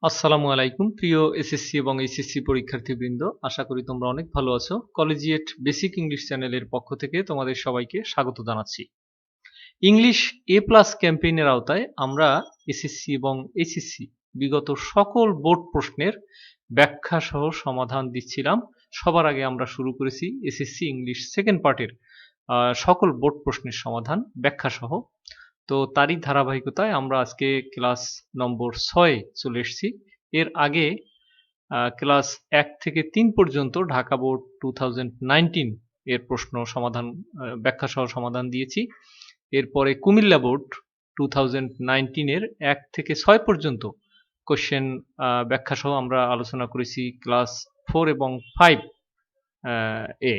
আসসালামু আলাইকুম প্রিয় এসএসসি এবং এইচএসসি পরীক্ষার্থীবৃন্দ, আশা করি তোমরা অনেক ভালো আছো। কলেজিয়েট বেসিক ইংলিশ চ্যানেলের পক্ষ থেকে তোমাদের সবাইকে স্বাগত জানাচ্ছি। ইংলিশ এ প্লাস ক্যাম্পেইনের আওতায় আমরা এসএসসি এবং এইচএসসি বিগত সকল বোর্ড প্রশ্নের ব্যাখ্যা সহ সমাধান দিচ্ছিলাম। সবার আগে আমরা শুরু করেছি এসএসসি ইংলিশ সেকেন্ড পার্টের সকল বোর্ড প্রশ্নের সমাধান ব্যাখ্যা সহ। তো তারই ধারাবাহিকতায় আমরা আজকে ক্লাস নম্বর 6 চলে এসেছি। এর আগে ক্লাস 1 থেকে 3 পর্যন্ত ঢাকা বোর্ড 2019 এর প্রশ্ন সমাধান ব্যাখ্যা সহ সমাধান দিয়েছি। এরপরে কুমিল্লা বোর্ড 2019 এর 1 থেকে 6 পর্যন্ত কোশ্চেন ব্যাখ্যা সহ আমরা আলোচনা করেছি ক্লাস 4 এবং 5 এ।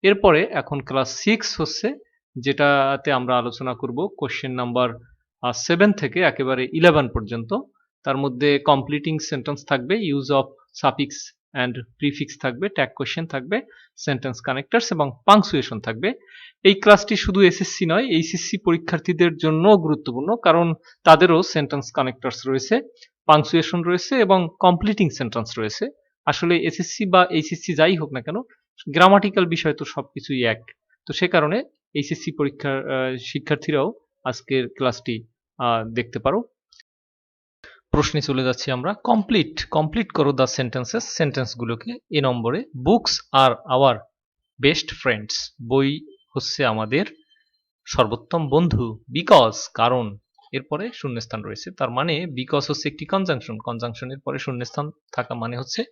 এরপরে এখন ক্লাস 6 হচ্ছে, যেটাতে আমরা আলোচনা করব কোশ্চেন নাম্বার 7 থেকে একেবারে 11 পর্যন্ত। তার মধ্যে কমপ্লিটিং সেন্টেন্স থাকবে, use of suffix and prefix থাকবে, ট্যাগ কোশ্চেন থাকবে, সেন্টেন্স কানেক্টরস এবং পাংচুয়েশন থাকবে। এই ক্লাসটি শুধু এসএসসি নয়, এইচএসসি পরীক্ষার্থীদের জন্য গুরুত্বপূর্ণ, কারণ তাদেরও সেন্টেন্স কানেক্টরস রয়েছে, পাংচুয়েশন রয়েছে এবং কমপ্লিটিং সেন্টেন্স রয়েছে। আসলে এসএসসি বা এইচএসসি যাই হোক না কেন, গ্রামাটিক্যাল বিষয় তো সবকিছুই এক। তো সে কারণে এইচএসসি পরীক্ষার শিক্ষার্থীরাও আজকের ক্লাসটি দেখতে পারো। প্রশ্নে চলে যাচ্ছি আমরা। কমপ্লিট করো দ্য সেন্টেন্সেস, সেন্টেন্সগুলোকে এ নম্বরে। Books are our best friends, বই হচ্ছে আমাদের সর্বোত্তম বন্ধু। বিকজ, কারণ, এরপরে শূন্যস্থান রয়েছে, তার মানে বিকজ হচ্ছে একটি কনজাংশন, কনজাংশনের পরে শূন্যস্থান থাকা মানে হচ্ছে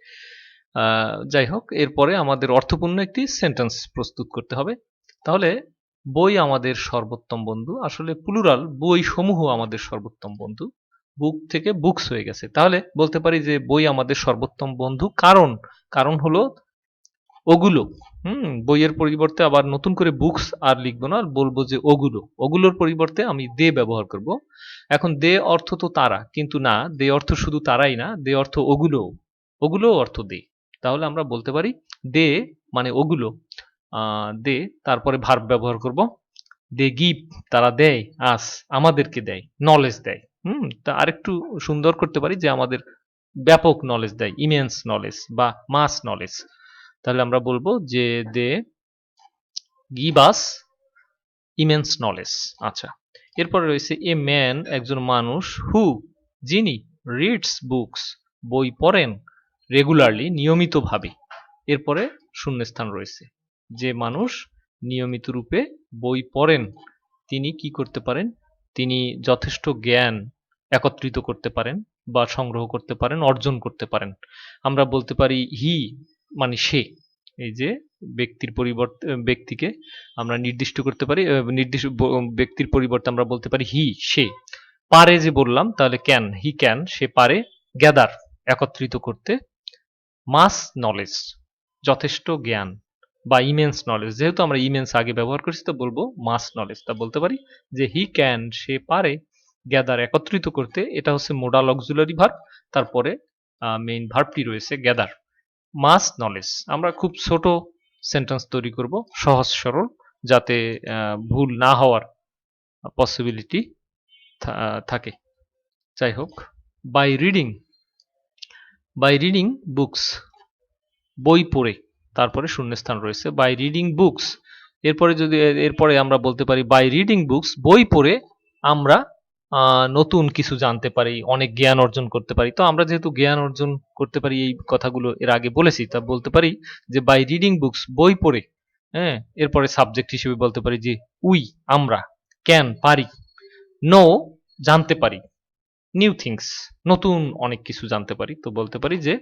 যাই হোক, এরপরে আমাদের অর্থপূর্ণ একটি সেন্টেন্স প্রস্তুত করতে হবে। তাহলে বই আমাদের সর্বোত্তম বন্ধু, আসলে প্লুরাল, বই সমূহ আমাদের সর্বোত্তম বন্ধু। বুক থেকে বুকস হয়ে গেছে, তাহলে বলতে পারি যে বই আমাদের সর্বোত্তম বন্ধু কারণ হলো ওগুলো। বইয়ের পরিবর্তে আবার নতুন করে বুকস আর লিখবো না, বলবো যে ওগুলোর পরিবর্তে আমি দে ব্যবহার করব। এখন দে অর্থ তো তারা, কিন্তু না, দে অর্থ শুধু তারাই না, দে অর্থ ওগুলো অর্থ দে। তাহলে আমরা বলতে পারি দে মানে ওগুলো, দে, তারপরে ভার্ব ব্যবহার করব, দে গিভ, তারা দেয়, আস, আমাদেরকে দেয়, নলেজ দেয়। তা আরেকটু সুন্দর করতে পারি যে আমাদের ব্যাপক নলেজ দেয়, ইমেন্স নলেজ বা মাস নলেজ। তাহলে আমরা বলবো যে they give us immense knowledge. আচ্ছা, এরপরে রয়েছে এ ম্যান, একজন মানুষ, হু, যিনি, রিডস বুকস, বই পড়েন, রেগুলারলি, নিয়মিতভাবে। এরপরে শূন্যস্থান রয়েছে, যে মানুষ নিয়মিত রূপে বই পড়েন তিনি কি করতে পারেন, তিনি যথেষ্ট জ্ঞান একত্রিত করতে পারেন বা সংগ্রহ করতে পারেন, অর্জন করতে পারেন। আমরা বলতে পারি হি মানে সে। এই যে ব্যক্তির পরিবর্তে ব্যক্তিকে আমরা নির্দিষ্ট করতে পারি, নির্দিষ্ট ব্যক্তির পরিবর্তে আমরা বলতে পারি হি, সে। পারে যে বললাম, তাহলে ক্যান, হি ক্যান, সে পারে, গ্যাদার, একত্রিত করতে, মাস নলেজ, যথেষ্ট জ্ঞান, বা ইমেন্স নলেজ, যেহেতু আমরা ইমেন্স আগে ব্যবহার করছি তো বলবো মাস নলেজ। তা বলতে পারি যে হি ক্যান, সে পারে, গ্যাদার, একত্রিত করতে, এটা হচ্ছে মোডাল অক্সিলারি ভার্ব, তারপরে মেইন ভার্বটি রয়েছে গ্যাদার, মাস নলেজ। আমরা খুব ছোট সেন্টেন্স তৈরি করব, সহজ সরল, যাতে ভুল না হওয়ার পসিবিলিটি থাকে। যাই হোক, বাই রিডিং বুকস, বই পড়ে, তারপরে শূন্যস্থান রয়েছে, বাই রিডিং বুকস। এরপরে আমরা বলতে পারি বাই রিডিং বুকস, বই পড়ে আমরা নতুন কিছু জানতে পারি, অনেক জ্ঞান অর্জন করতে পারি। তো আমরা যেহেতু জ্ঞান অর্জন করতে পারি, এই কথাগুলো এর আগে বলেছি, তা বলতে পারি যে বাই রিডিং বুকস, বই পড়ে। হ্যাঁ, এরপরে সাবজেক্ট হিসেবে বলতে পারি যে উই, আমরা, ক্যান, পারি, নো, জানতে পারি, নিউ থিংস, নতুন অনেক কিছু জানতে পারি। তো বলতে পারি যে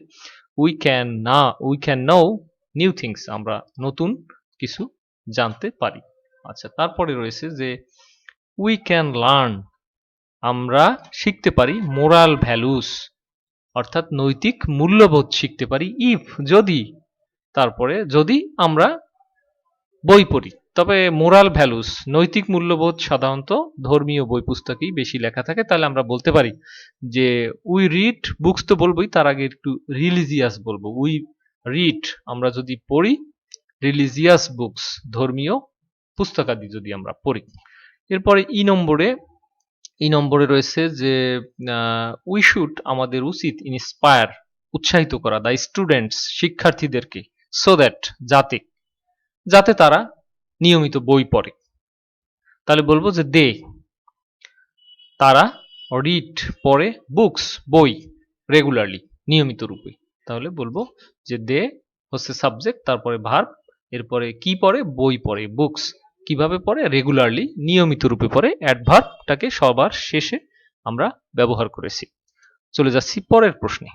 we can know new things, আমরা নতুন কিছু জানতে পারি। আচ্ছা, তারপরে রয়েছে যে উই ক্যান লার্ন, আমরা শিখতে পারি, মোরাল ভ্যালুস, অর্থাৎ নৈতিক মূল্যবোধ শিখতে পারি, ইফ, যদি, তারপরে যদি আমরা বই পড়ি। তবে মোরাল ভ্যালুস, নৈতিক মূল্যবোধ সাধারণত ধর্মীয় বই পুস্তকেই বেশি লেখা থাকে। তাহলে আমরা বলতে পারি যে উই রিড বুকস, তো বলবোই, তার আগে একটু রিলিজিয়াস বলবো। উই রিড, আমরা যদি পড়ি, রিলিজিয়াস বুকস, ধর্মীয় পুস্তকাদি যদি আমরা পড়ি। এরপরে ই নম্বরে এই নম্বরে রয়েছে যে উই শুড আমাদের উচিত ইন্সপায়ার উৎসাহিত করা দ্য স্টুডেন্টস শিক্ষার্থীদেরকে সো দ্যাট যাতে যাতে তারা নিয়মিত বই পড়ে। তাহলে বলবো যে দে তারা রিড পড়ে বুকস বই রেগুলারলি নিয়মিত রূপে। তাহলে বলবো যে দে হচ্ছে সাবজেক্ট, তারপরে ভার্ব, এরপরে কি পড়ে বই পড়ে বুকস। কিভাবে পড়ে রেগুলারলি নিয়মিত রূপে পড়ে। অ্যাডভার্বটাকে সবার শেষে আমরা ব্যবহার করেছি। চলে যাচ্ছি পরের প্রশ্নে।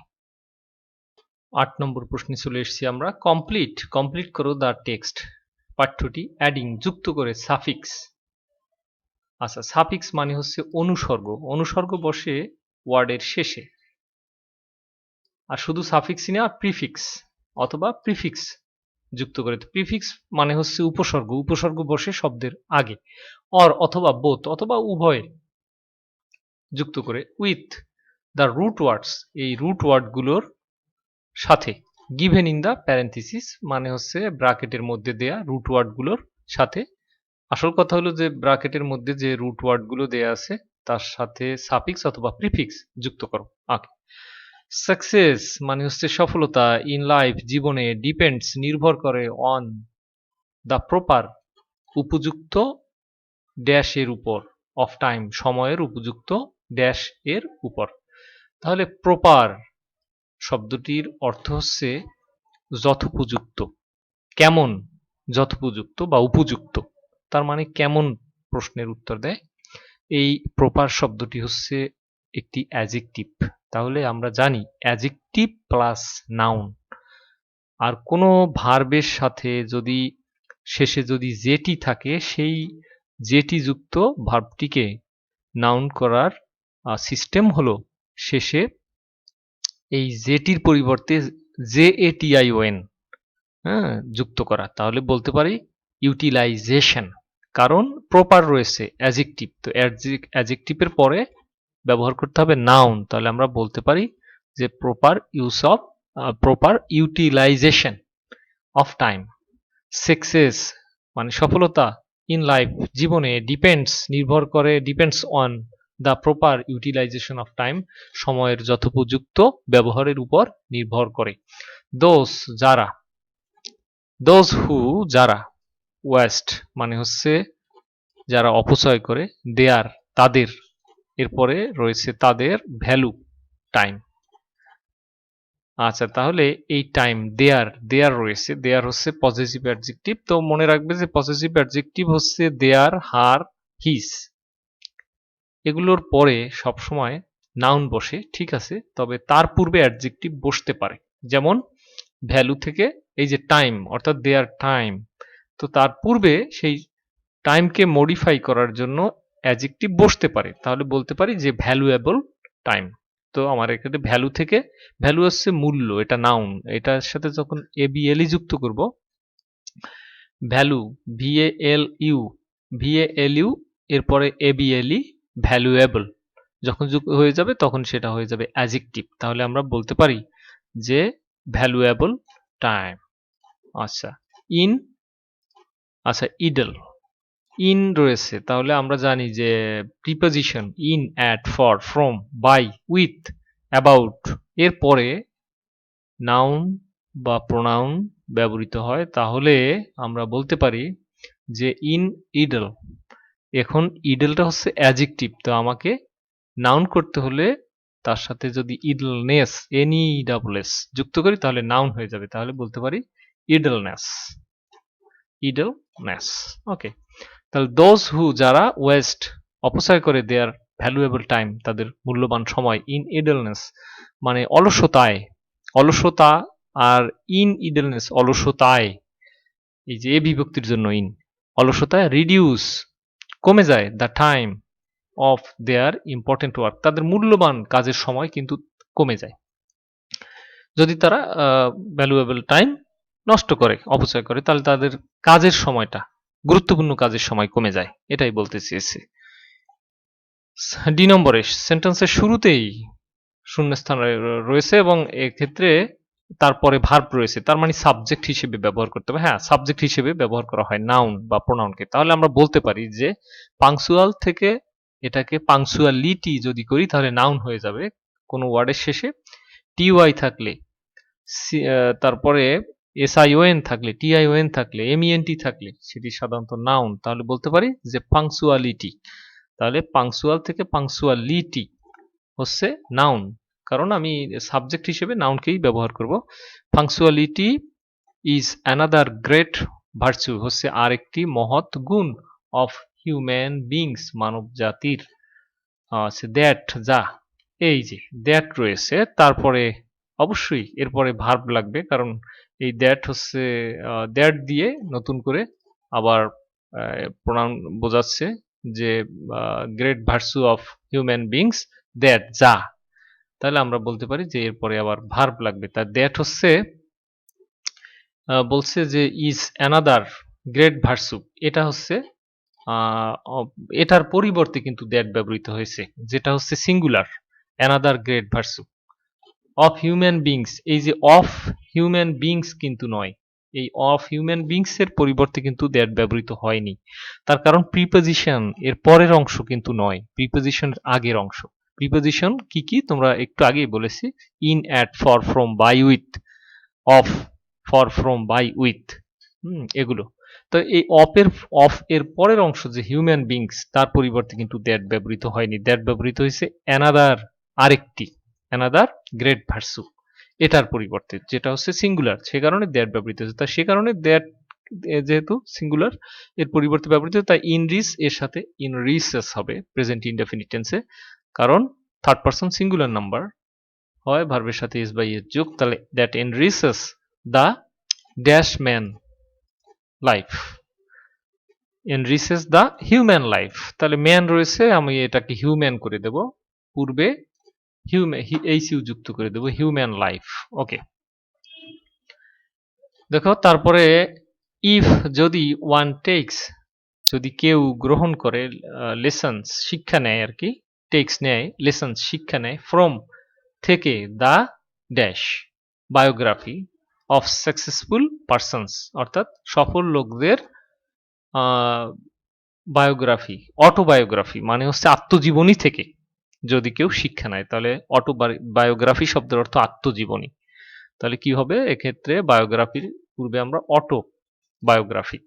৮ নম্বর প্রশ্নে চলে এসেছি আমরা। কমপ্লিট করো দ্য টেক্সট। পাঠ্যটি অ্যাডিং যুক্ত করে সাফিক্স। আচ্ছা, সাফিক্স মানে হচ্ছে অনুসর্গ। অনুসর্গ বসে ওয়ার্ডের শেষে। আর শুধু সাফিক্সই না, প্রিফিক্স অথবা প্রিফিক্স যুক্ত করে। প্রিফিক্স মানে হচ্ছে উপসর্গ। উপসর্গ বসে শব্দের আগে। অর অথবা বোথ অথবা উভয় যুক্ত করে উইথ দ্য রুট ওয়ার্ডস এই রুট ওয়ার্ডগুলোর সাথে। গিভেন ইন দ্য প্যারেন্থিসিস মানে হচ্ছে ব্র্যাকেটের মধ্যে দেয়া রুট ওয়ার্ডগুলোর সাথে। আসল কথা হলো যে ব্র্যাকেটের মধ্যে যে রুট ওয়ার্ডগুলো দেয়া আছে তার সাথে সাফিক্স অথবা প্রিফিক্স যুক্ত করো। ওকে। সাকসেস মানে হচ্ছে সফলতা। ইন লাইফ জীবনে। ডিপেন্ডস নির্ভর করে। অন দ্য প্রপার উপযুক্ত ড্যাশ এর উপর। অফ টাইম সময়ের উপযুক্ত ড্যাশ এর উপর। তাহলে প্রপার শব্দটির অর্থ হচ্ছে যথোপযুক্ত। কেমন যথোপযুক্ত বা উপযুক্ত, তার মানে কেমন প্রশ্নের উত্তর দেয়। এই প্রপার শব্দটি হচ্ছে একটি অ্যাজেক্টিভ। তাহলে আমরা জানি অ্যাজেক্টিভ প্লাস নাউন। আর কোনো ভার্বের সাথে যদি শেষে যদি জেটি থাকে, সেই জেটি যুক্ত ভার্বটিকে নাউন করার সিস্টেম হলো শেষে এই জেটির পরিবর্তে জেএটিআইওএন যুক্ত করা। তাহলে বলতে পারি ইউটিলাইজেশন। কারণ প্রপার রয়েছে অ্যাজেক্টিভ, তো অ্যাজেক্টিভের পরে ব্যবহার করতে হবে নাউন। তাহলে আমরা বলতে পারি যে proper utilisation of time. Success মানে সফলতা। ইন লাইফ জীবনে। ডিপেন্ডস নির্ভর করে। Depends on the proper utilisation of time সময়ের যথোপযুক্ত ব্যবহারের উপর নির্ভর করে। দোজ যারা। দোজ হু যারা। ওয়েস্ট মানে হচ্ছে যারা অপচয় করে। দেয়ার তাদের। এরপরে রয়েছে তাদের ভ্যালু টাইম। আচ্ছা, তাহলে এই টাইম দেয়ার রয়েছে। দেয়ার হচ্ছে পজেসিভ অ্যাডজেক্টিভ। তো মনে রাখবে যে পজেসিভ অ্যাডজেক্টিভ হচ্ছে দেয়ার, হার, হিজ। এগুলোর পরে সবসময় নাউন বসে, ঠিক আছে, তবে তার পূর্বে অ্যাডজেক্টিভ বসতে পারে। যেমন ভ্যালু থেকে এই যে টাইম অর্থাৎ দেয়ার টাইম, তো তার পূর্বে সেই টাইমকে মডিফাই করার জন্য অ্যাডজেক্টিভ বসতে পারে। তাহলে বলতে পারি যে ভ্যালুয়েবল টাইম। তো আমার এখানে ভ্যালু থেকে, ভ্যালু হচ্ছে মূল্য, এটা নাউন। এটার সাথে যখন এবিএলই যুক্ত করব, ভ্যালু ভিএএলইউ এরপরে এবিএলই ভ্যালুয়েবল যখন যুক্ত হয়ে যাবে তখন সেটা হয়ে যাবে অ্যাডজেক্টিভ। তাহলে আমরা বলতে পারি যে ভ্যালুয়েবল টাইম। আচ্ছা, ইডল। ইন রয়েছে, তাহলে আমরা জানি যে preposition in, at, for, from, by, with, about এর পরে নাউন বা প্রোনাউন ব্যবহৃত হয়। তাহলে আমরা বলতে পারি যে ইন ইডল। এখন ইডলটা হচ্ছে অ্যাডজেক্টিভ, তো আমাকে নাউন করতে হলে তার সাথে যদি ইডলনেস NESS যুক্ত করি তাহলে নাউন হয়ে যাবে। তাহলে বলতে পারি ইডলনেস। ওকে। তাহলে দোজ হু যারা ওয়েস্ট অপচয় করে দেয়ার ভ্যালুয়েবল টাইম তাদের মূল্যবান সময় ইন ইডলনেস মানে অলসতায়। অলসতা আর ইন ইডলনেস অলসতায়, এই যে এ বিভক্তির জন্য ইন। অলসতায় রিডিউস কমে যায় the time of their important work তাদের মূল্যবান কাজের সময় কিন্তু কমে যায় যদি তারা ভ্যালুয়েবল টাইম নষ্ট করে, অপচয় করে, তাহলে তাদের কাজের সময়টা, গুরুত্বপূর্ণ কাজের সময় কমে যায়। এটাই বলতে চেয়েছি। ডি নম্বরে সেন্টেন্সের শুরুতেই শূন্যস্থান রয়েছে এবং এক্ষেত্রে তারপরে ভার্ব রয়েছে, তার মানে সাবজেক্ট হিসেবে ব্যবহার করতে হবে। হ্যাঁ, সাবজেক্ট হিসেবে ব্যবহার করা হয় নাউন বা প্রোনাউনকে। তাহলে আমরা বলতে পারি যে পাংচুয়াল থেকে এটাকে পাংচুয়ালিটি যদি করি তাহলে নাউন হয়ে যাবে। কোনো ওয়ার্ডের শেষে টিওয়াই থাকলে, তারপরে এসআইওএন থাকলে, টিআইওএন থাকলে, এমইএনটি থাকলে সেটি সাধারণত নাউন। তাহলে বলতে পারি যে পাংচুয়ালিটি। তাহলে পাংচুয়াল থেকে পাংচুয়ালিটি হচ্ছে নাউন, কারণ আমি সাবজেক্ট হিসেবে নাউনকেই ব্যবহার করব। Punctuality is another great virtue হচ্ছে আরেকটি মহৎ গুণ অফ হিউম্যান বিংস মানব জাতির। দ্যাট যা, এই যে দ্যাট রয়েছে, তারপরে অবশ্যই এরপরে ভার্ব লাগবে, কারণ এই দ্যাট হচ্ছে দ্যাট দিয়ে নতুন করে আবার প্রোনাউন বোঝাচ্ছে যে great virtue of human beings that যা। তাহলে আমরা বলতে পারি যে এরপরে আবার ভার্ব লাগবে। তার দ্যাট হচ্ছে বলছে যে ইজ অ্যানাদার গ্রেট ভার্চু, এটা হচ্ছে এটার পরিবর্তে কিন্তু দ্যাট ব্যবহৃত হয়েছে, যেটা হচ্ছে singular, another great virtue of human beings. এই যে অফ হিউম্যান বিংস কিন্তু নয়, এই অফ হিউম্যান বিংস এর পরিবর্তে কিন্তু দ্যাট ব্যবহৃত হয়নি। তার কারণ প্রিপোজিশন এর পরের অংশ কিন্তু নয়, প্রিপোজিশন আগের অংশ। প্রিপোজিশন কি কি তোমরা একটু আগেই বলেছি, in, at, for, from, by, with, of, for, from, by, with, এগুলো। তো এই অফ এর পরের অংশ যে হিউম্যান বিংস, তার পরিবর্তে কিন্তু দ্যাট ব্যবহৃত হয়নি। দ্যাট ব্যবহৃত হয়েছে অ্যানাদার, আরেকটি, অ্যানাদার গ্রেট ভার্সু, এটার পরিবর্তে, যেটা হচ্ছে সিঙ্গুলার, সে কারণে দ্যাট ব্যবহৃত হয়েছে। তাই সে কারণে দ্যাট যেহেতু সিঙ্গুলার এর পরিবর্তে ব্যবহৃত, তাই ইনরিচ এর সাথে ইনরিচেস হবে প্রেজেন্ট ইনডেফিনিট টেন্সে, কারণ থার্ড পারসন সিঙ্গুলার নাম্বার হয়, ভার্বের সাথে ইস বাই এর যোগ। তাহলে that এনরিচেস the dash man life, এনরিচেস the human life. তাহলে ম্যান রয়েছে, আমি এটাকে হিউম্যান করে দেব, পূর্বে এইচইউ যুক্ত করে দেব, হিউম্যান লাইফ। ওকে, দেখো তারপরে ইফ যদি ওয়ান টেক্স, যদি কেউ গ্রহণ করে, লেসন্স শিক্ষা নেয় আর কি, টেক্স নেয়, লেসন্স শিক্ষা নেয়, ফ্রম থেকে, the dash biography of successful persons, অর্থাৎ সফল লোকদের বায়োগ্রাফি, অটোবায়োগ্রাফি মানে হচ্ছে আত্মজীবনী থেকে যদি কেউ শিক্ষা নেয়, তাহলে বায়োগ্রাফি শব্দের অর্থ আত্মজীবনী। তাহলে কি হবে এক্ষেত্রে, বায়োগ্রাফির পূর্বে আমরা অটো বায়োগ্রাফি,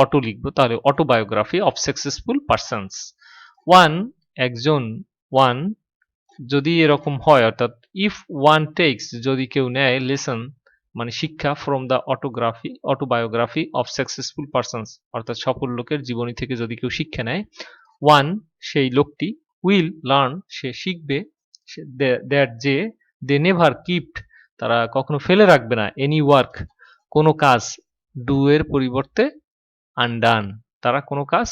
অটো লিখবো, তাহলে autobiography of successful persons. One, একজন, ওয়ান যদি এরকম হয়, অর্থাৎ ইফ ওয়ান টেক্স, যদি কেউ নেয়, লেসন মানে শিক্ষা, from the autobiography of successful persons, অর্থাৎ সফল লোকের জীবনী থেকে যদি কেউ শিক্ষা নেয়, ওয়ান সেই লোকটি, উইল লার্ন সে শিখবে, দ্যাট যে, দে নেভার কিপড তারা কখনো ফেলে রাখবে না, এনি ওয়ার্ক কোনো কাজ, ডু এর পরিবর্তে আনডান, তারা কোনো কাজ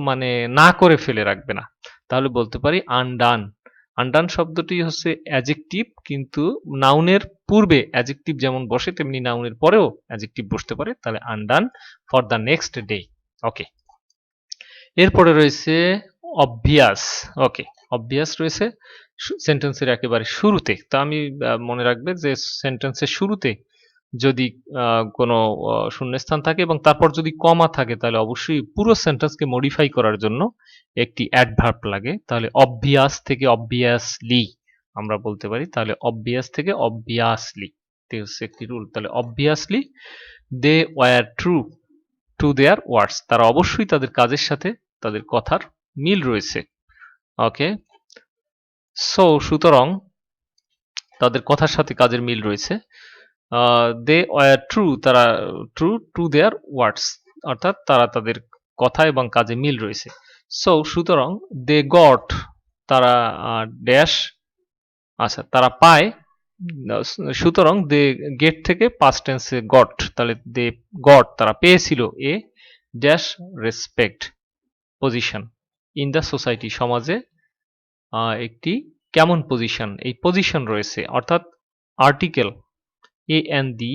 মানে না করে ফেলে রাখবে না। তাহলে বলতে পারি আনডান। আনডান শব্দটি হচ্ছে অ্যাডজেক্টিভ, কিন্তু নাউনের পূর্বে অ্যাডজেক্টিভ যেমন বসে তেমনি নাউনের পরেও অ্যাডজেক্টিভ বসতে পারে। তাহলে undone for the next day. Okay, এরপরে রয়েছে অবভিয়াস। ওকে, অবভিয়াস রয়েছে সেন্টেন্সের একেবারে শুরুতে। তা আমি মনে রাখবে যে সেন্টেন্সের শুরুতে যদি কোনো শূন্যস্থান থাকে এবং তারপর যদি কমা থাকে, তাহলে অবশ্যই পুরো সেন্টেন্সকে মডিফাই করার জন্য একটি অ্যাডভার্ব লাগে। তাহলে অবভিয়াস থেকে অবভিয়াসলি আমরা বলতে পারি। তাহলে অবভিয়াস থেকে অবভিয়াসলি হচ্ছে একটি রুল। তাহলে obviously they were true to their words, তারা অবশ্যই তাদের কাজের সাথে তাদের কথার মিল রয়েছে। ওকে, সো সুতরাং তাদের কথার সাথে কাজের মিল রয়েছে। দে ওয়্যার ট্রু, তারা ট্রু টু দেয়ার ওয়ার্ডস, অর্থাৎ তারা তাদের কথা এবং কাজে মিল রয়েছে। সো সুতরাং দে গট, তারা ড্যাশ, আচ্ছা তারা পায়, সুতরাং দে গেট থেকে পাস্ট টেন্সে গট, তাহলে দে গট তারা পেয়েছিল, a dash respect position in the society, সমাজে একটি কেমন পজিশন, এই পজিশন রয়েছে, অর্থাৎ আর্টিকেল এ এন দি,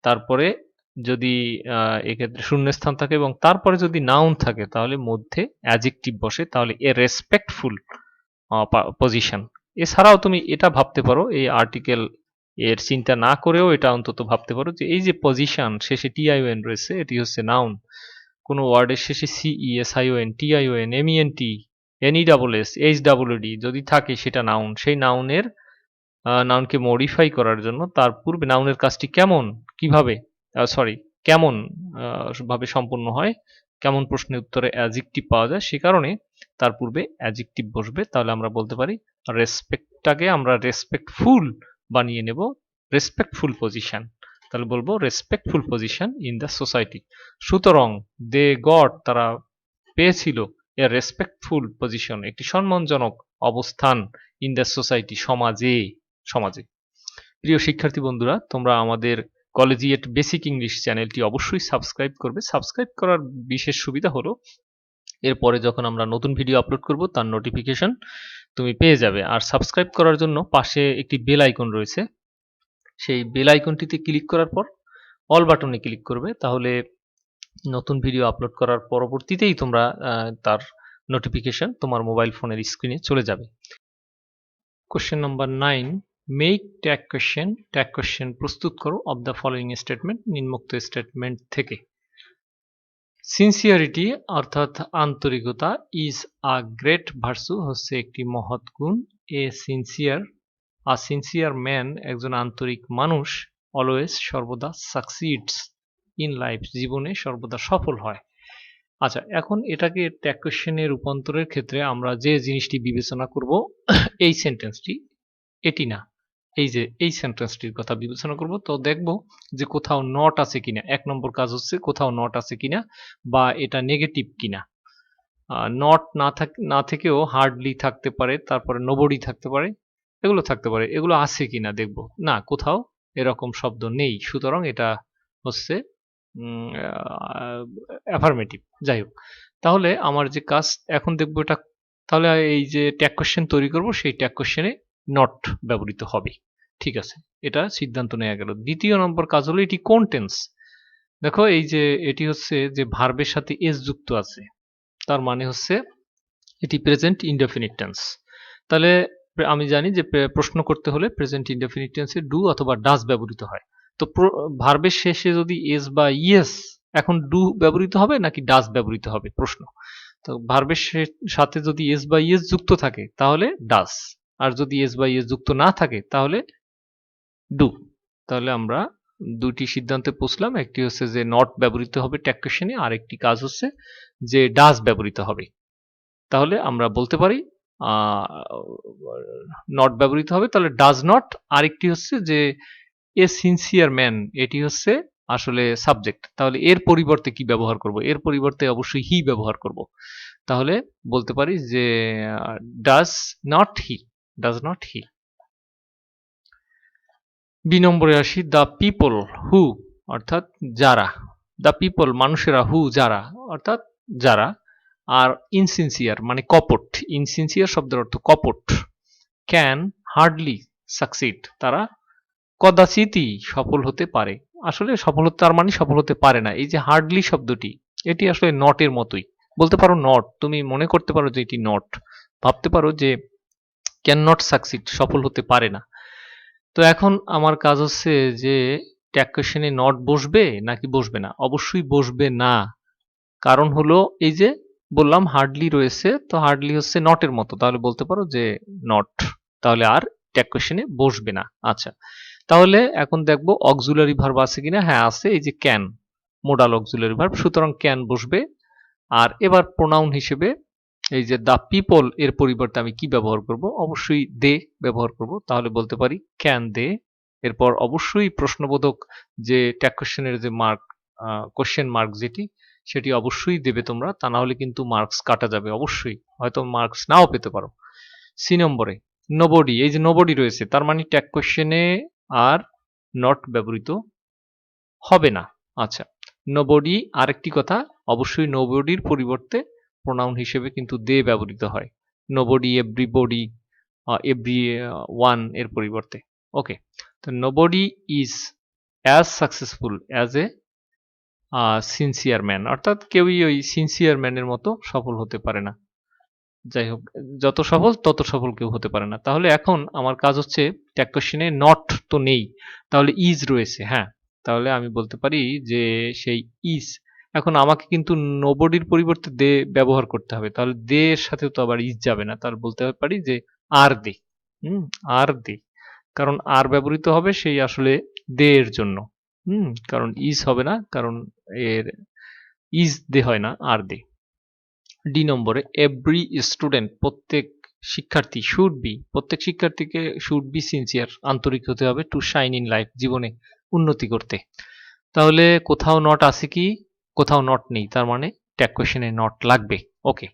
তারপরে যদি এক্ষেত্রে শূন্যস্থান থাকে এবং তারপরে যদি নাউন থাকে তাহলে মধ্যে অ্যাডজেক্টিভ বসে, তাহলে এ রেসপেক্টফুল পজিশন। এছাড়াও তুমি এটা ভাবতে পারো, এই আর্টিকেল এর চিন্তা না করেও এটা অন্তত ভাবতে পারো যে এই যে পজিশন শেষে টিআইওএন রয়েছে, এটি হচ্ছে নাউন, কোনো ওয়ার্ডের শেষে CESION TION MENT NESS HWD যদি থাকে সেটা নাউন, সেই নাউনের নাউনকে মডিফাই করার জন্য তার পূর্বে নাউনের কাজটি কেমন কিভাবে কেমন ভাবে সম্পন্ন হয়, কেমন প্রশ্নের উত্তরে অ্যাডজেক্টিভ পাওয়া যায়, সে কারণে তার পূর্বে অ্যাডজেক্টিভ বসবে। তাহলে আমরা বলতে পারি রেসপেক্টটাকে আমরা রেসপেক্টফুল বানিয়ে নেব রেসপেক্টফুল পজিশন। তাহলে বলবো respectful position in the society. সুতরাং দে গট তারা পেয়েছিল এ রেসপেক্টফুল পজিশন একটি সম্মানজনক অবস্থান ইন দ্য সোসাইটি সমাজে। প্রিয় শিক্ষার্থী বন্ধুরা, তোমরা আমাদের কলেজিয়েট বেসিক ইংলিশ চ্যানেলটি অবশ্যই সাবস্ক্রাইব করবে। সাবস্ক্রাইব করার বিশেষ সুবিধা হলো এরপরে যখন আমরা নতুন ভিডিও আপলোড করব তার নোটিফিকেশন তুমি পেয়ে যাবে। আর সাবস্ক্রাইব করার জন্য পাশে একটি বেল আইকন রয়েছে, সেই বেল আইকনটিতে ক্লিক করার পর অল বাটনে ক্লিক করবে, তাহলে নতুন ভিডিও আপলোড করার পরবর্তীতেই তোমরা তার নোটিফিকেশন তোমার মোবাইল ফোনের স্ক্রিনে চলে যাবে। Question number 9, make tag question প্রস্তুত করো অফ দ্য ফলোইং স্টেটমেন্ট, নিম্নোক্ত স্টেটমেন্ট থেকে। সিনসিয়ারিটি অর্থাৎ আন্তরিকতা ইজ আ গ্রেট ভার্চু হচ্ছে একটি মহৎ গুণ। সিনসিয়ার ম্যান একজন আন্তরিক মানুষ অলওয়েজ সর্বদা সাকসিডস ইন লাইফ জীবনে সর্বদা সফল হয়। আচ্ছা, এখন এটাকে ট্যাগ কোশ্চেনে রূপান্তরের ক্ষেত্রে আমরা যে জিনিসটি বিবেচনা করব এই সেন্টেন্সটি, এটি না, এই সেন্টেন্সটির কথা বিবেচনা করব। তো দেখব যে কোথাও নট আছে কিনা। 1 নম্বর কাজ হচ্ছে কোথাও নট আছে কিনা বা এটা নেগেটিভ কিনা। নট না থেকেও হার্ডলি থাকতে পারে, তারপরে নোবডি থাকতে পারে, এগুলো থাকতে পারে, এগুলো আছে কিনা দেখব। না, কোথাও এরকম শব্দ নেই, সুতরাং এটা হচ্ছে অ্যাফার্মেটিভ। যাই হোক, তাহলে আমার যে কাজ এখন দেখবো এটা, তাহলে এই যে ট্যাগ কোশ্চেন তৈরি করব সেই ট্যাগ কোশ্চেনে নট ব্যবহৃত হবে। ঠিক আছে, এটা সিদ্ধান্ত নেওয়া গেল। দ্বিতীয় নম্বর কাজ হলো এটি কোন টেন্স। দেখো এই যে এটি হচ্ছে যে ভার্বের সাথে এস যুক্ত আছে, তার মানে হচ্ছে এটি প্রেজেন্ট ইনডেফিনিট টেন্স। তাহলে আমি জানি যে প্রশ্ন করতে হলে প্রেজেন্ট ইনডেফিনিট টেন্সে ডু অথবা ডাজ ব্যবহৃত হয়। তো ভার্বের শেষে যদি এস বা ইয়েস, এখন ডু ব্যবহৃত হবে নাকি ডাজ ব্যবহৃত হবে প্রশ্ন। তো ভার্বের সাথে যদি এস বা ইয়েস যুক্ত থাকে তাহলে ডাজ, আর যদি এস বা ইয়েস যুক্ত না থাকে তাহলে ডু। তাহলে আমরা দুটি সিদ্ধান্তে পৌঁছলাম, একটি হচ্ছে যে নট ব্যবহৃত হবে ট্যাগ কোশ্চেনে, আর একটি কাজ হচ্ছে যে ডাজ ব্যবহৃত হবে। তাহলে আমরা বলতে পারি নট ব্যবহৃত হবে, তাহলে ডাজ নট। আরেকটি হচ্ছে যে এ সিনসিয়ার ম্যান, এটি হচ্ছে আসলে সাবজেক্ট, তাহলে এর পরিবর্তে কি ব্যবহার করব, এর পরিবর্তে অবশ্যই হি ব্যবহার করব। তাহলে বলতে পারি যে ডাজ নট হি। বি নম্বরে আসি, দ্য পিপল হু অর্থাৎ যারা, দ্য পিপল মানুষেরা, হু যারা অর্থাৎ যারা, আর ইনসিনসিয়ার মানে কপট, ইনসিনসিয়ার শব্দের অর্থ কপট। ক্যান হার্ডলি সাকসিড তারা কদাচিৎই সফল হতে পারে। আসলে সফল হতে তার মানে সফল হতে পারে না। এই যে হার্ডলি শব্দটি, এটি আসলে নটের মতোই, বলতে পারো নট, তুমি মনে করতে পারো যে এটি নট, ভাবতে পারো যে ক্যান নট সাকসিড সফল হতে পারে না। তো এখন আমার কাজ হচ্ছে যে ট্যাগ কোশ্চেনে নট বসবে নাকি বসবে না। অবশ্যই বসবে না, কারণ হলো এই যে বললাম হার্ডলি রয়েছে, তো হার্ডলি হচ্ছে নটের মতো, তাহলে বলতে পারো যে নট, তাহলে আর ট্যাগ কোশ্চেনে বসবে না। আচ্ছা, তাহলে এখন দেখবো অক্সিলারি ভার্ব আছে কিনা। হ্যাঁ আছে, এই যে ক্যান মোডাল অক্সিলারি ভার্ব, সুতরাং ক্যান বসবে। আর এবার প্রোনাউন হিসেবে এই যে দ্য পিপল এর পরিবর্তে আমি কি ব্যবহার করব, অবশ্যই দে ব্যবহার করব। তাহলে বলতে পারি ক্যান দে। এরপর অবশ্যই প্রশ্নবোধক যে ট্যাগ কোশ্চেনের যে মার্ক, কোশ্চেন মার্ক যেটি, সেটি অবশ্যই দেবে তোমরা, তা না হলে কিন্তু মার্কস কাটা যাবে অবশ্যই, হয়তো মার্কস নাও পেতে পারো। সি নম্বরে নোবডি, এই যে নোবডি রয়েছে, তার মানে ট্যাগ কোশ্চেনে আর নট ব্যবহৃত হবে না। আচ্ছা, নোবডি, আরেকটি কথা, অবশ্যই নোবডির পরিবর্তে প্রোনাউন হিসেবে কিন্তু দে ব্যবহৃত হয়। নোবডি, এভরিবডি, এভরি ওয়ান এর পরিবর্তে। ওকে, তো nobody is as successful as a sincere man, অর্থাৎ কেউই ওই সিনসিয়ার ম্যানের মতো সফল হতে পারে না। যাই হোক, যত সফল তত সফল কেউ হতে পারে না। তাহলে এখন আমার কাজ হচ্ছে ট্যাগ কোশ্চেনে নট তো নেই, তাহলে ইজ রয়েছে। হ্যাঁ, তাহলে আমি বলতে পারি যে সেই ইজ এখন আমাকে কিন্তু নোবডির পরিবর্তে দে ব্যবহার করতে হবে, তাহলে দে এর সাথেও তো আবার ইজ যাবে না, তাহলে বলতে পারি যে আর দে। হুম, আর দে, কারণ আর ব্যবহৃত হবে সেই আসলে দে এর জন্য। কারণ ইজ হবে না, কারণ এর ইজ দে হয় না, আর দে। ডি নম্বরে এভরি স্টুডেন্ট, প্রত্যেক শিক্ষার্থী, প্রত্যেক শিক্ষার্থীকে শুড বি সিনসিয়ার, আন্তরিক হতে হবে, টু শাইন ইন লাইফ, জীবনে উন্নতি করতে। তাহলে কোথাও নট আছে কি? কোথাও নট নেই, তার মানে ট্যাগ কোয়েশ্চেনে নট লাগবে। ওকে,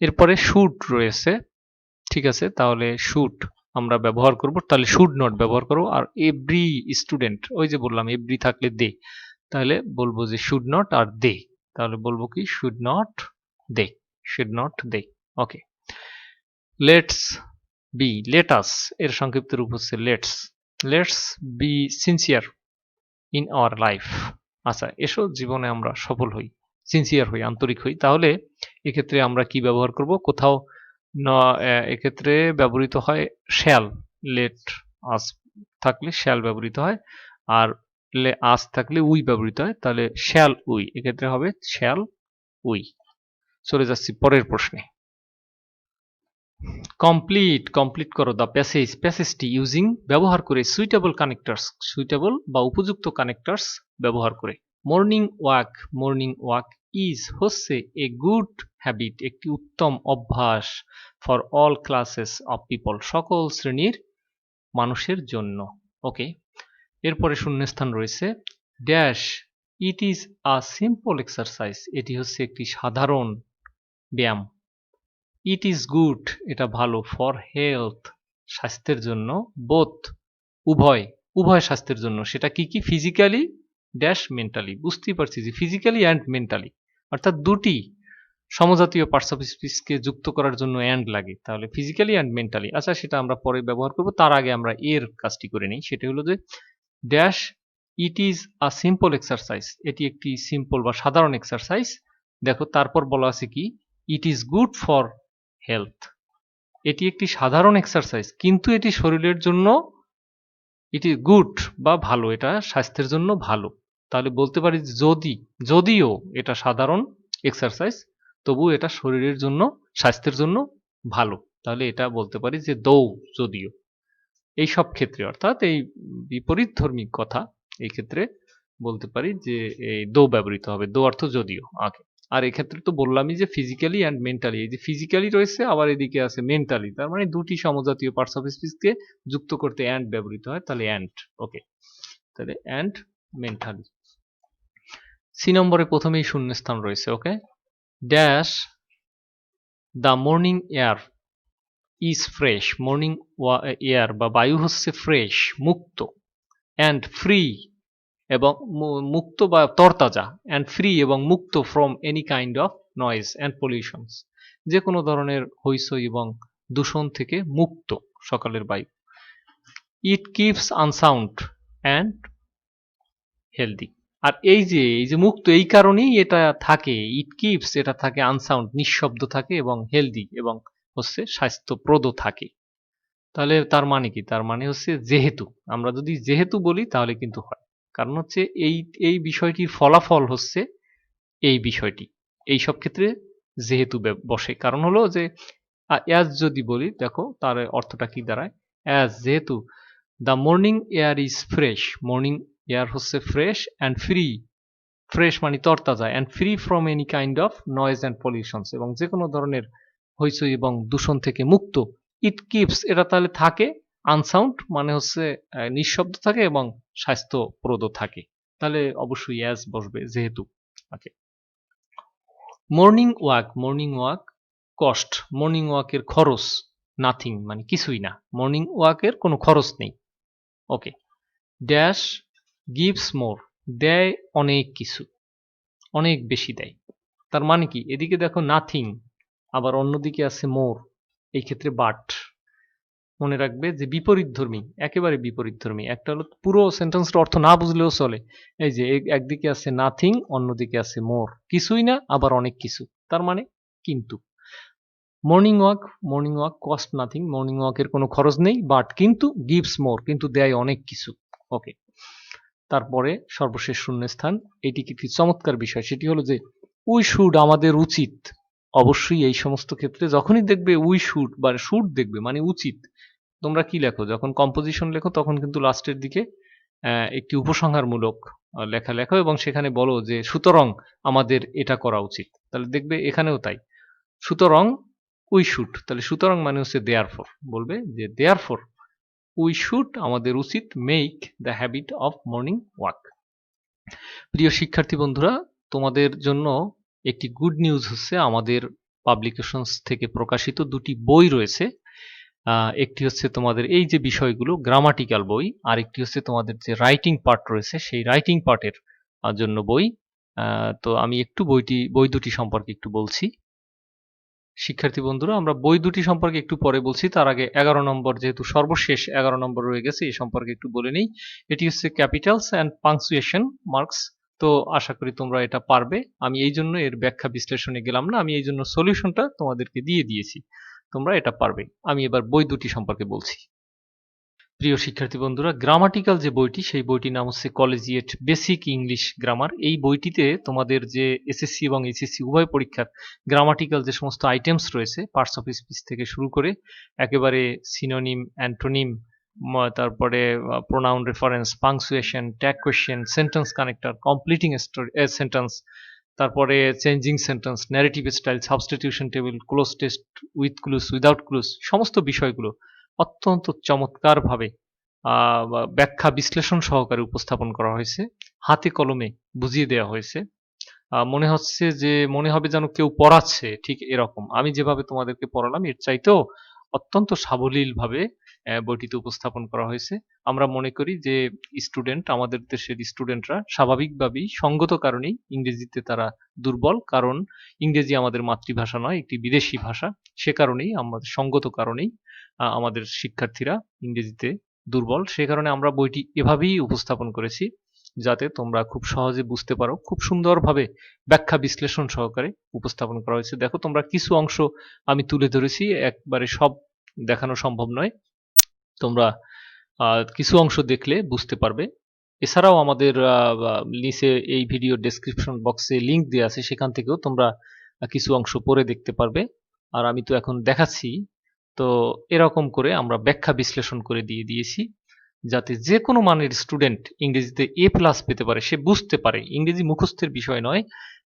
এরপরে শুড রয়েছে, ঠিক আছে, তাহলে শুড আমরা ব্যবহার করব, তাহলে শুড নট ব্যবহার করব। আর এভরি স্টুডেন্ট, ওই যে বললাম এভরি থাকলে দে, তাহলে বলবো যে শুড নট আর দে, তাহলে বলবো কি should not they, should not they. Okay, let's be, let us এর সংক্ষিপ্ত রূপ হচ্ছে let's, let's be sincere in our life. আচ্ছা, এসো জীবনে আমরা সফল হই, সিনসিয়ার হই, আন্তরিক হই। তাহলে এক্ষেত্রে আমরা কি ব্যবহার করব? কোথাও এক্ষেত্রে ব্যবহৃত হয় শ্যাল, লেট আস থাকলে শ্যাল ব্যবহৃত হয়, আর আস থাকলে উই ব্যবহৃত হয়, তাহলে শ্যাল উই, এক্ষেত্রে হবে শ্যাল উই। চলে যাচ্ছি পরের প্রশ্নে। কমপ্লিট করো দ্য প্যাসেজ, প্যাসেজটি ইউজিং ব্যবহার করে সুইটেবল কানেক্টরস, সুইটেবল বা উপযুক্ত কানেক্টরস ব্যবহার করে। মর্নিং ওয়াক ইজ হচ্ছে এ গুড হ্যাবিট, একটি উত্তম অভ্যাস, for all classes of people, সকল শ্রেণীর মানুষের জন্য। ওকে, এরপরে শূন্যস্থান রয়েছে dash, it is a simple exercise, এটি হচ্ছে একটি সাধারণ ব্যায়াম। ইট ইজ গুড, এটা ভালো, ফর হেলথ, স্বাস্থ্যের জন্য, বোথ, উভয়, উভয় স্বাস্থ্যের জন্য, সেটা কি কি? ফিজিক্যালি ড্যাশ মেন্টালি, বুঝতেই পারছি যে ফিজিক্যালি অ্যান্ড মেন্টালি, অর্থাৎ দুটি সমজাতীয় পার্টস অফ স্পিচকে যুক্ত করার জন্য অ্যান্ড লাগে, তাহলে ফিজিক্যালি অ্যান্ড মেন্টালি। আচ্ছা, সেটা আমরা পরে ব্যবহার করব, তার আগে আমরা এর কাজটি করে নিই। সেটা হলো যে dash, it is a simple exercise, এটি একটি সিম্পল বা সাধারণ এক্সারসাইজ। দেখো তারপর বলা আছে কি? It is good for health, এটি একটি সাধারণ এক্সারসাইজ কিন্তু এটি শরীরের জন্য, এটি গুড বা ভালো, এটা স্বাস্থ্যের জন্য ভালো। তাহলে বলতে পারি যদিও এটা সাধারণ এক্সারসাইজ, তবু এটা শরীরের জন্য, স্বাস্থ্যের জন্য ভালো। তাহলে এটা বলতে পারি যে যদিও, এই সব ক্ষেত্রে, অর্থাৎ এই বিপরীতধর্মী কথা, এই ক্ষেত্রে বলতে পারি যে এই ব্যবহৃত হবে, অর্থ যদিও। ওকে, আর এক্ষেত্রে তো বললামই যে ফিজিক্যালি অ্যান্ড মেন্টালি, এই যে ফিজিক্যালি রয়েছে আবার এদিকে আছে মেন্টালি, তার মানে দুটি সমজাতীয় পার্টস অফ স্পিচকে যুক্ত করতে অ্যান্ড ব্যবহৃত হয়, তাহলে অ্যান্ড। ওকে, তাহলে অ্যান্ড মেন্টালি। সি নম্বরে প্রথমেই শূন্যস্থান রয়েছে। Okay, dash the morning air is fresh, morning air বা বায়ু হচ্ছে ফ্রেশ, মুক্ত, অ্যান্ড ফ্রি এবং মুক্ত বা তরতাজা, অ্যান্ড ফ্রি এবং মুক্ত, from any kind of noise and pollutions, যে কোনো ধরনের হইচই এবং দূষণ থেকে মুক্ত সকালের বায়ু। It keeps us sound and healthy, আর এই যে মুক্ত, এই কারণেই এটা থাকে, ইট কিপস, এটা থাকে আনসাউন্ড, নিঃশব্দ থাকে, এবং হেলদি এবং হচ্ছে স্বাস্থ্যপ্রদ থাকে। তাহলে তার মানে কি? তার মানে হচ্ছে যেহেতু, আমরা যদি যেহেতু বলি তাহলে কিন্তু হয়, কারণ হচ্ছে এই বিষয়টির ফলাফল হচ্ছে এই বিষয়টি, এই সব ক্ষেত্রে যেহেতু বসে। কারণ হলো যে অ্যাজ যদি বলি, দেখো তার অর্থটা কি দাঁড়ায়, অ্যাজ, যেহেতু, the morning air is fresh, morning air হচ্ছে ফ্রেশ অ্যান্ড ফ্রি, ফ্রেশ মানে তরতাজা, and free from any kind of noise and pollutions, এবং যে কোনো ধরনের হইচই এবং দূষণ থেকে মুক্ত। ইট কিপস, এটা তাহলে থাকে, আনসাউন্ড মানে হচ্ছে নিঃশব্দ থাকে এবং স্বাস্থ্যপ্রদ থাকে, তাহলে অবশ্যই অ্যাজ বসবে যেহেতু। ওকে, মর্নিং ওয়াক কস্ট, মর্নিং ওয়াকের খরচ, নাথিং মানে কিছুই না, মর্নিং ওয়াকের কোনো খরচ নেই। ওকে, ড্যাশ গিভস মোর, দেয় অনেক কিছু, অনেক বেশি দেয়, তার মানে কি? এদিকে দেখো নাথিং, আবার অন্যদিকে আছে মোর, এই ক্ষেত্রে বাট। মনে রাখবে যে বিপরীতধর্মী, একেবারে বিপরীতধর্মী, একটা হলো পুরো সেন্টেন্সটা অর্থ না বুঝলেও চলে, এই যে একদিকে আছে নাথিং, অন্যদিকে আছে মোর, কিছুই না আবার অনেক কিছু, তার মানে কিন্তু। Morning walk cost nothing, morning ওয়াকের কোনো খরচ নেই, বাট কিন্তু গিভস মোর, কিন্তু দেয় অনেক কিছু। ওকে, তারপরে সর্বশেষ শূন্যস্থান। এটি কি চমৎকার বিষয়, সেটি হলো যে উই শুড, আমাদের উচিত। অবশ্যই এই সমস্ত ক্ষেত্রে যখনই দেখবে উই শুড বা শুড দেখবে মানে উচিত, তোমরা কি লেখো যখন কম্পোজিশন লেখো তখন কিন্তু লাস্টের দিকে একটি উপসংহারমূলক লেখা লেখো এবং সেখানে বলো যে সুতরাং আমাদের এটা করা উচিত। তাহলে দেখবে এখানেও তাই, সুতরাং উই শুড, তাহলে সুতরাং মানে হচ্ছে দেয়ার ফর, বলবে যে দেয়ার ফর উই শুড, আমাদের উচিত, make the habit of morning walk. প্রিয় শিক্ষার্থী বন্ধুরা, তোমাদের জন্য একটি গুড নিউজ হচ্ছে আমাদের পাবলিকেশনস থেকে প্রকাশিত দুটি বই রয়েছে। একটি হচ্ছে তোমাদের এই যে বিষয়গুলো গ্রামাটিক্যাল বই, আর একটি হচ্ছে তোমাদের যে রাইটিং পার্ট রয়েছে সেই রাইটিং পার্টের জন্য বই। তো আমি একটু বই দুটি সম্পর্কে একটু বলছি। শিক্ষার্থী বন্ধুরা, আমরা বই দুটি সম্পর্কে একটু পরে বলছি, তার আগে 11 নম্বর, যেহেতু সর্বশেষ 11 নম্বর রয়ে গেছে, এই সম্পর্কে একটু বলে নেই। এটি হচ্ছে ক্যাপিটালস অ্যান্ড পাংচুয়েশন মার্কস। তো আশা করি তোমরা এটা পারবে। আমি এই জন্য এর ব্যাখ্যা বিশ্লেষণে গেলাম না, আমি এই জন্য সলিউশনটা তোমাদেরকে দিয়ে দিয়েছি, তোমরা এটা পারবে। আমি এবার বই দুটি সম্পর্কে বলছি। প্রিয় শিক্ষার্থী বন্ধুরা, গ্রামাটিক্যাল যে বইটি, সেই বইটির নাম হচ্ছে কলেজিয়েট বেসিক ইংলিশ গ্রামার। এই বইটিতে তোমাদের যে এসএসসি এবং এইচএসসি উভয় পরীক্ষার গ্রামাটিক্যাল যে সমস্ত আইটেমস রয়েছে, পার্টস অফ স্পিচ থেকে শুরু করে একেবারে সিনোনিম, অ্যান্টোনিম, তারপরে pronoun reference, punctuation, tag question, sentence connector, completing sentence, তারপরে changing sentence, narrative style, substitution table, cloze test, with clues, without clues, সমস্ত বিষয়গুলো অত্যন্ত চমৎকারভাবে ব্যাখ্যা বিশ্লেষণ সহকারে উপস্থাপন করা হয়েছে, হাতে কলমে বুঝিয়ে দেওয়া হয়েছে। মনে হবে যেন কেউ পড়াচ্ছে, ঠিক এরকম। আমি যেভাবে তোমাদেরকে পড়ালাম এর চাইতেও অত্যন্ত সাবলীলভাবে বইটিতে উপস্থাপন করা হয়েছে। আমরা মনে করি যে আমাদের দেশের স্টুডেন্টরা স্বাভাবিকভাবেই সঙ্গত কারণেই ইংরেজিতে তারা দুর্বল, কারণ ইংরেজি আমাদের মাতৃভাষা নয়, একটি বিদেশি ভাষা। সে কারণেই আমাদের সঙ্গত কারণেই আমাদের শিক্ষার্থীরা ইংরেজিতে দুর্বল। সে কারণে আমরা বইটি এভাবেই উপস্থাপন করেছি যাতে তোমরা খুব সহজে বুঝতে পারো। খুব সুন্দরভাবে ব্যাখ্যা বিশ্লেষণ সহকারে উপস্থাপন করা হয়েছে। দেখো, তোমরা কিছু অংশ আমি তুলে ধরেছি, একবারে সব দেখানো সম্ভব নয়। তোমরা কিছু অংশ দেখলে বুঝতে পারবে। এছাড়াও আমাদের নিচে এই ভিডিও ডেসক্রিপশন বক্সে লিংক দেওয়া আছে, সেখান থেকেও তোমরা কিছু অংশ পড়ে দেখতে পারবে। আর আমি তো এখন দেখাচ্ছি, তো এরকম করে আমরা ব্যাখ্যা বিশ্লেষণ করে দিয়ে দিয়েছি যাতে যে কোনো মানের স্টুডেন্ট ইংরেজিতে A+ পেতে পারে, সে বুঝতে পারে। ইংরেজি মুখস্থের বিষয় নয়,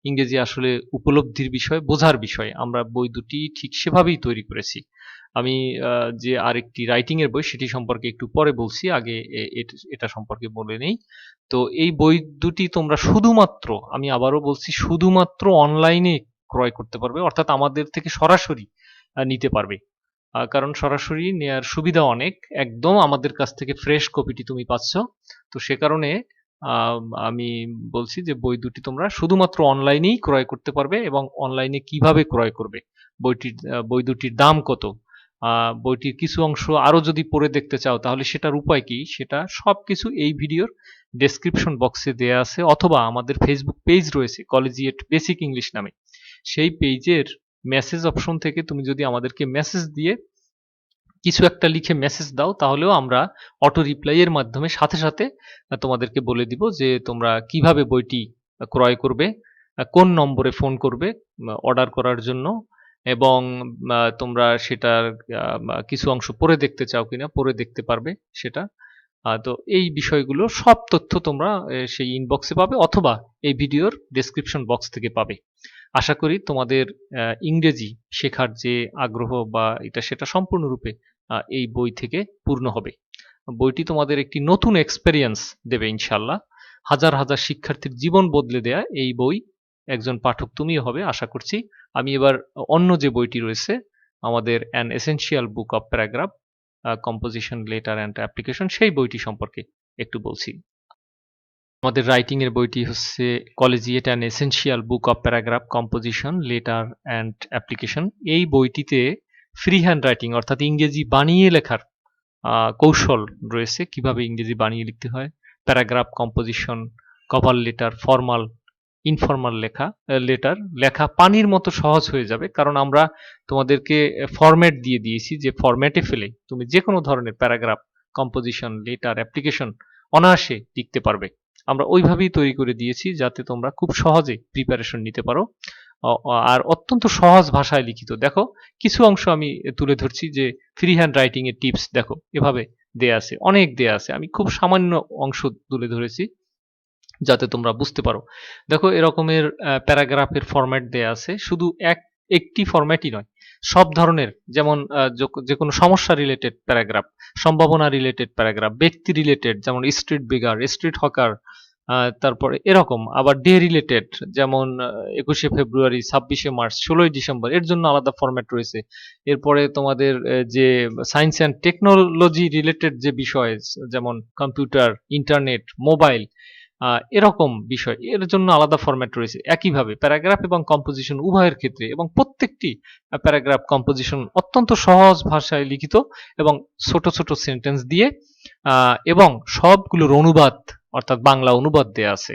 ইংরেজি আসলে উপলব্ধির বিষয়, বোঝার বিষয়। আমরা বই দুটি ঠিক সেভাবেই তৈরি করেছি। আমি যে আরেকটি রাইটিং এর বই সেটি সম্পর্কে একটু পরে বলছি, আগে এটা সম্পর্কে বলে নেই। তো এই বই দুটি তোমরা শুধুমাত্র, আমি আবারও বলছি, শুধুমাত্র অনলাইনে ক্রয় করতে পারবে, অর্থাৎ আমাদের থেকে সরাসরি নিতে পারবে। কারণ সরাসরি নেয়ার সুবিধা অনেক, একদম আমাদের কাছ থেকে ফ্রেশ কপিটি তুমি পাচ্ছ। তো সে কারণে আমি বলছি যে বই দুটি তোমরা শুধুমাত্র অনলাইনেই ক্রয় করতে পারবে। এবং অনলাইনে কিভাবে ক্রয় করবে, বই দুটির দাম কত, বইটির কিছু অংশ আরো যদি পড়ে দেখতে চাও তাহলে সেটার উপায় কি, সেটা সবকিছু এই ভিডিওর ডেসক্রিপশন বক্সে দেয়া আছে, অথবা আমাদের ফেসবুক পেজ রয়েছে কলেজিয়েট বেসিক ইংলিশ নামে, সেই পেজের মেসেজ অপশন থেকে তুমি যদি আমাদেরকে মেসেজ দিয়ে কিছু একটা লিখে মেসেজ দাও, তাহলেও আমরা অটো রিপ্লাই এর মাধ্যমে সাথে সাথে তোমাদেরকে বলে দিব যে তোমরা কিভাবে বইটি ক্রয় করবে, কোন নম্বরে ফোন করবে অর্ডার করার জন্য, এবং তোমরা সেটার কিছু অংশ পড়ে দেখতে চাও কিনা পড়ে দেখতে পারবে সেটা। তো এই বিষয়গুলো সব তথ্য তোমরা সেই ইনবক্সে পাবে, অথবা এই ভিডিওর ডেসক্রিপশন বক্স থেকে পাবে। আশা করি তোমাদের ইংরেজি শেখার যে আগ্রহ বা এটা সেটা সম্পূর্ণরূপে এই বই থেকে পূর্ণ হবে। বইটি তোমাদের একটি নতুন এক্সপেরিয়েন্স দেবে ইনশাল্লাহ। হাজার হাজার শিক্ষার্থীর জীবন বদলে দেয়া এই বই, একজন পাঠক তুমিও হবে আশা করছি। আমি এবার অন্য যে বইটি রয়েছে আমাদের an essential book of paragraph, composition, letter and application, সেই বইটি সম্পর্কে একটু বলছি। আমাদের রাইটিং এর বইটি হচ্ছে collegiate an essential book of paragraph, composition, letter and application. এই বইটিতে ফ্রি হ্যান্ড রাইটিং অর্থাৎ ইংরেজি বানিয়ে লেখার কৌশল রয়েছে, কিভাবে ইংরেজি বানিয়ে লিখতে হয়, paragraph, composition, cover letter, formal, informal letter লেখা পানির মতো সহজ হয়ে যাবে, কারণ আমরা তোমাদেরকে ফরম্যাট দিয়ে দিয়েছি, যে ফরম্যাটে ফেলে তুমি যে কোনো ধরনের প্যারাগ্রাফ, কম্পোজিশন, লেটার, অ্যাপ্লিকেশন অনায়াসে লিখতে পারবে। আমরা ওইভাবেই তৈরি করে দিয়েছি যাতে তোমরা খুব সহজে প্রিপারেশন নিতে পারো। আর অত্যন্ত সহজ ভাষায় লিখিত। দেখো কিছু অংশ আমি তুলে ধরছি যে ফ্রি হ্যান্ড রাইটিং এর টিপস দেখো এভাবে দেয়া আছে, অনেক দেয়া আছে। আমি খুব সামান্য অংশ তুলে ধরেছি যাতে তোমরা বুঝতে পারো। দেখো এরকমের প্যারাগ্রাফের ফরম্যাট দেয়া আছে, শুধু একটি ফরম্যাটই নয়, সব ধরনের, যেমন যে কোনো সমস্যা রিলেটেড প্যারাগ্রাফ, সম্ভাবনা রিলেটেড প্যারাগ্রাফ, ব্যক্তি রিলেটেড যেমন স্ট্রিট বেগার, স্ট্রিট হকার, তারপরে এরকম আবার ডে রিলেটেড যেমন 21শে ফেব্রুয়ারি, 26শে মার্চ, 16ই ডিসেম্বর, এর জন্য আলাদা ফরম্যাট রয়েছে। এরপরে তোমাদের যে সায়েন্স অ্যান্ড টেকনোলজি রিলেটেড যে বিষয় যেমন কম্পিউটার, ইন্টারনেট, মোবাইল, এরকম বিষয় এর জন্য আলাদা ফরম্যাট রয়েছে। একইভাবে প্যারাগ্রাফ এবং কম্পোজিশন উভয়ের ক্ষেত্রে, এবং প্রত্যেকটি প্যারাগ্রাফ কম্পোজিশন অত্যন্ত সহজ ভাষায় লিখিত এবং ছোট ছোট সেন্টেন্স দিয়ে, এবং সবগুলোর অনুবাদ অর্থাৎ বাংলা অনুবাদ দেয়া আছে,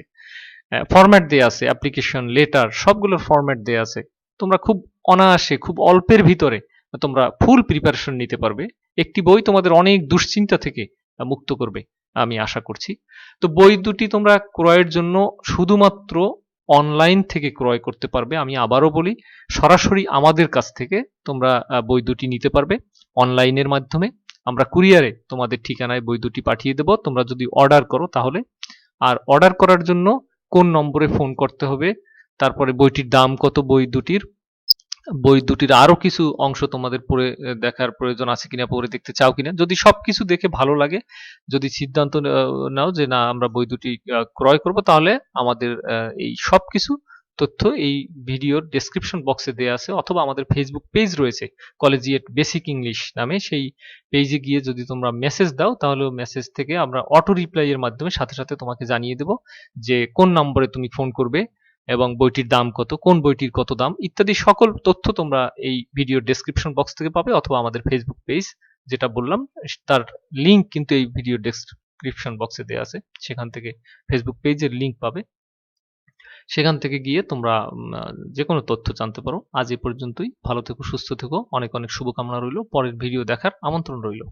ফরম্যাট দেয়া আছে, অ্যাপ্লিকেশন, লেটার, সবগুলোর ফরম্যাট দেয়া আছে। তোমরা খুব অনায়াসে, খুব অল্পের ভিতরে তোমরা ফুল প্রিপারেশন নিতে পারবে। একটি বই তোমাদের অনেক দুশ্চিন্তা থেকে মুক্ত করবে আমি আশা করছি। তো বই দুটি তোমরা ক্রয়ের জন্য শুধুমাত্র অনলাইন থেকে ক্রয় করতে পারবে। আমি আবারও বলি, সরাসরি আমাদের কাছ থেকে তোমরা বই দুটি নিতে পারবে অনলাইনের মাধ্যমে। আমরা কুরিয়ারে তোমাদের ঠিকানায় বই দুটি পাঠিয়ে দেব তোমরা যদি অর্ডার করো তাহলে। আর অর্ডার করার জন্য কোন নম্বরে ফোন করতে হবে, তারপরে বইটির দাম কত, বই দুটির আরো কিছু অংশ তোমাদের পড়ে দেখার প্রয়োজন আছে কিনা, পড়ে দেখতে চাও কিনা, যদি সবকিছু দেখে ভালো লাগে, যদি সিদ্ধান্ত নাও যে না আমরা বই দুটি ক্রয় করব, তাহলে আমাদের এই সবকিছু তথ্য এই ভিডিওর ডেসক্রিপশন বক্সে দেওয়া আছে, অথবা আমাদের ফেসবুক পেজ রয়েছে কলেজিয়েট বেসিক ইংলিশ নামে, সেই পেজে গিয়ে যদি তোমরা মেসেজ দাও তাহলে মেসেজ থেকে আমরা অটো রিপ্লাই এর মাধ্যমে সাথে সাথে তোমাকে জানিয়ে দেব যে কোন নম্বরে তুমি ফোন করবে এবং বইটির দাম কত, কোন বইটির কত দাম, ইত্যাদি সকল তথ্য তোমরা এই ভিডিওর ডেসক্রিপশন বক্স থেকে পাবে, অথবা আমাদের ফেসবুক পেজ যেটা বললাম তার লিংক কিন্তু এই ভিডিও ডেসক্রিপশন বক্সে দেওয়া আছে, সেখান থেকে ফেসবুক পেজের লিংক পাবে, সেখান থেকে গিয়ে তোমরা যে কোনো তথ্য জানতে পারো। আজ এ পর্যন্তই, ভালো থেকো, সুস্থ থেকো, অনেক অনেক শুভকামনা রইল, পরের ভিডিও দেখার আমন্ত্রণ রইল।